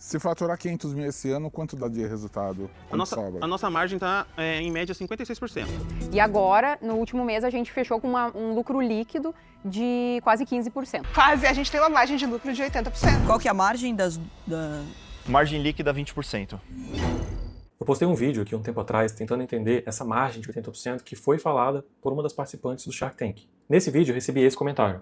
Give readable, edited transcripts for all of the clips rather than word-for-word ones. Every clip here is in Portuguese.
Se faturar 500 mil esse ano, quanto dá de resultado? Quanto sobra? A nossa margem está em média 56%. E agora, no último mês, a gente fechou com um lucro líquido de quase 15%. A gente tem uma margem de lucro de 80%. Qual que é a margem Margem líquida 20%. Eu postei um vídeo aqui um tempo atrás tentando entender essa margem de 80% que foi falada por uma das participantes do Shark Tank. Nesse vídeo eu recebi esse comentário.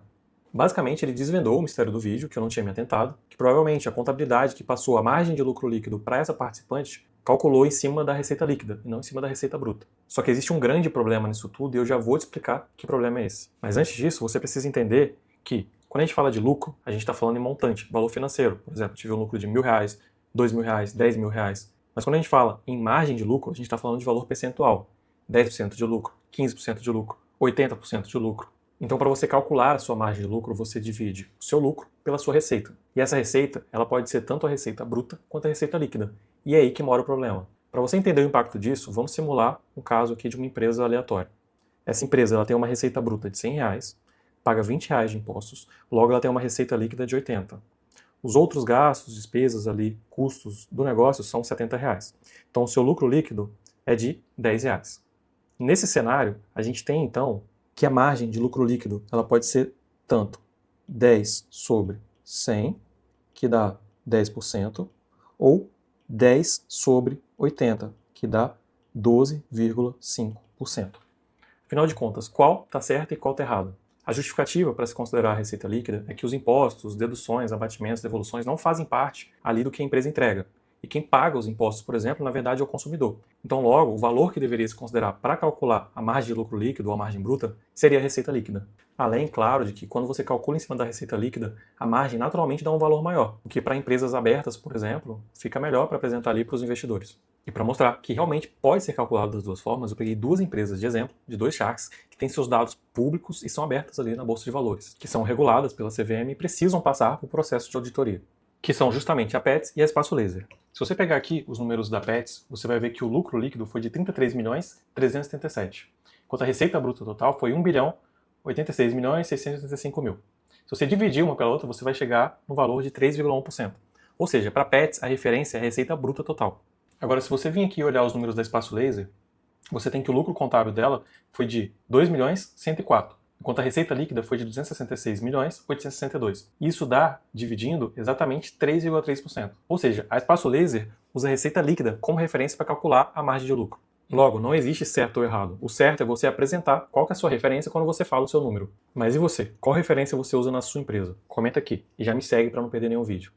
Basicamente ele desvendou o mistério do vídeo, que eu não tinha me atentado, que provavelmente a contabilidade que passou a margem de lucro líquido para essa participante calculou em cima da receita líquida e não em cima da receita bruta. Só que existe um grande problema nisso tudo e eu já vou te explicar que problema é esse. Mas antes disso, você precisa entender que quando a gente fala de lucro, a gente está falando em montante, valor financeiro. Por exemplo, tive um lucro de R$1.000, R$2.000, R$10.000. Mas quando a gente fala em margem de lucro, a gente está falando de valor percentual. 10% de lucro, 15% de lucro, 80% de lucro. Então, para você calcular a sua margem de lucro, você divide o seu lucro pela sua receita. E essa receita, ela pode ser tanto a receita bruta quanto a receita líquida. E é aí que mora o problema. Para você entender o impacto disso, vamos simular um caso aqui de uma empresa aleatória. Essa empresa ela tem uma receita bruta de R$100, paga R$20 de impostos, logo ela tem uma receita líquida de 80. Os outros gastos, despesas ali, custos do negócio são R$70. Então o seu lucro líquido é de R$10. Nesse cenário, a gente tem então que a margem de lucro líquido ela pode ser tanto 10 sobre 100, que dá 10%, ou 10 sobre 80, que dá 12,5%. Afinal de contas, qual está certo e qual está errado? A justificativa para se considerar a receita líquida é que os impostos, deduções, abatimentos, devoluções não fazem parte ali do que a empresa entrega. E quem paga os impostos, por exemplo, na verdade é o consumidor. Então, logo, o valor que deveria se considerar para calcular a margem de lucro líquido ou a margem bruta seria a receita líquida. Além, claro, de que quando você calcula em cima da receita líquida, a margem naturalmente dá um valor maior, o que para empresas abertas, por exemplo, fica melhor para apresentar ali para os investidores. E para mostrar que realmente pode ser calculado das duas formas, eu peguei duas empresas de exemplo, de dois Sharks, que têm seus dados públicos e são abertas ali na Bolsa de Valores, que são reguladas pela CVM e precisam passar por processo de auditoria, que são justamente a Petz e a Espaço Laser. Se você pegar aqui os números da Petz, você vai ver que o lucro líquido foi de 33.377, enquanto a receita bruta total foi 1.086.685.000. Se você dividir uma pela outra, você vai chegar no valor de 3,1%. Ou seja, para a Petz, a referência é a receita bruta total. Agora, se você vir aqui e olhar os números da Espaço Laser, você tem que o lucro contábil dela foi de 2.104.000, enquanto a receita líquida foi de 266.862. Isso dá, dividindo, exatamente 3,3%. Ou seja, a Espaço Laser usa a receita líquida como referência para calcular a margem de lucro. Logo, não existe certo ou errado. O certo é você apresentar qual que é a sua referência quando você fala o seu número. Mas e você? Qual referência você usa na sua empresa? Comenta aqui e já me segue para não perder nenhum vídeo.